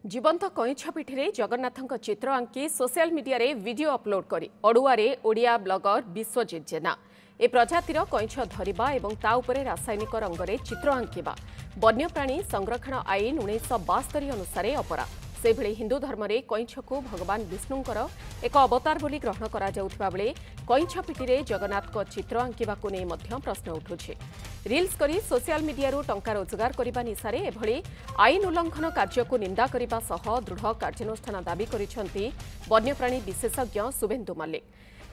जीवंत कईछ पिठी जगन्नाथ चित्र आंकी सोशल मीडिया रे वीडियो अपलोड करी अड़ुआरे ओडिया ब्लॉगर विश्वजित जेना ए प्रजातिर कईछ धरिबा एवं ता उपरे रासायनिक रंगरे चित्र आंकिबा वन्यप्राणी संरक्षण आईन 1972 अनुसार अपराध। से भले हिंदू धर्म रे कईछ को भगवान विष्णुंकर एक अवतार बोली ग्रहण करा जाउथबा बेले कईछ पिठी जगन्नाथ को चित्र आंकिबा को नै मध्य प्रश्न उठुछि। रील्स करी सोशल मीडिया रु टंका रोजगार करबा निसारे एभली आईन उल्लंघन कार्य को निंदा करबा सह दृढ़ कार्यानुष्ठान दाबी करिसेंती वन्यप्राणी विशेषज्ञ शुभेन्दु मल्लिक।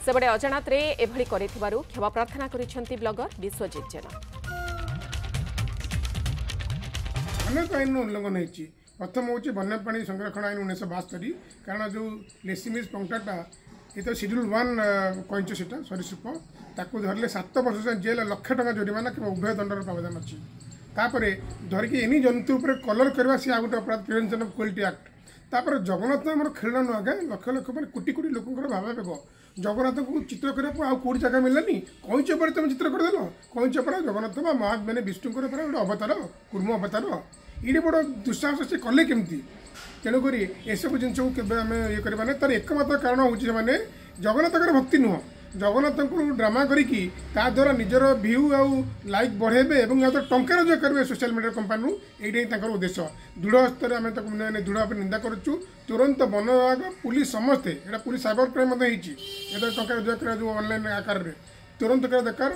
सेबडे अजाणात रे एभली करिथिबारु क्षमा प्रार्थना करिसेंती ब्लॉगर विश्वजित जेना। अनेक आईन उल्लंघन होती। प्रथम हूँ वन्यप्राणी संरक्षण आईन 1972 कारण जो लेसिमिज पंक्टाटा ये तो शेड्यूल 1 कईच से सरीसृप ताकू धरले 7 वर्ष जेल लक्ष टका जरिमाना कि उभय दंडर प्रावधान अच्छी तापर धरिकी एनी जंतु उपर कलर करवा सी आ गोटे अपराध प्रिवेंशन ऑफ क्रुएल्टी एक्ट। तापर जगन्नाथ आम खेलना नुआ गाए लक्ष लक्ष मैंने कोटी कोटी लोक भावावेग जगन्नाथ को चित्र करने आउ कौटी जगह मिललानी कईच पर तुम चित्र करदेल कईच पर जगन्नाथ महा मैंने विष्णु गोटे अवतार कूर्म अवतार ये बड़ दुस्साहस से कले केमती तेणुक एसबू जिनस को आम ये करवा तार एकमात्र कारण हूँ मैंने जगन्नाथ भक्ति नुह जगन्नाथ को ड्रामा करी द्वारा निजर भ्यू आउ लाइक बढ़ेबे और या टंका रोजगार करेंगे सोशल मीडिया कंपानी यही उद्देश्य दृढ़ स्तर में दृढ़ भाव निंदा करुचु। तुरंत वन विभाग पुलिस समस्ते यहाँ पुलिस साइबर क्राइम टंका रोजगार कर जो ऑनलाइन आकार में तुरंत कर दरकार।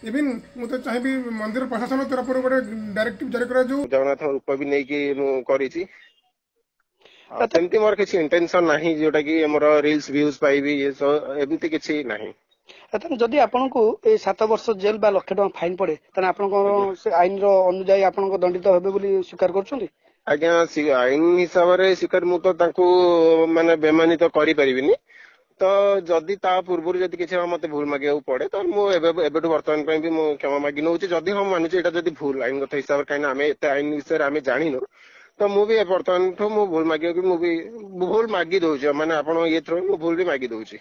इवन मुझे चाहिए मंदिर प्रशासन तरफ गोटे डायरेक्टिव जारी करा जो जगन्नाथ रूप भी नहीं करी सेमती मोर किसी इंटेंशन नहीं जोटा कि मोर रील्स व्यूज पाइबी एमती किसी नहीं। जदि आपन को 7 वर्ष जेल बा लक्ष टका फाइन पड़े ताने आपन से आईन रो अनुसार आपन को दंडित हेबे बोली स्वीकार करछुंती। आज्ञा आईन हिसाब रे स्वीकार मु तो तांको माने बेमानित करि परिबिनी तो जदि ता पूर्व जदि किसी मत भूल मागे पड़े तो मुझे बर्तमान भी मुझे क्षमा मागि नौ जदि हम मानुचे एटा जदि भूल आईनगत हिसाब से कहीं एत आईन विषय आम जानिनु तो मुझे बर्तमान भूल मागे भूल मागि दौचे माने आप ये थ्रो भूल भी मागि दौची।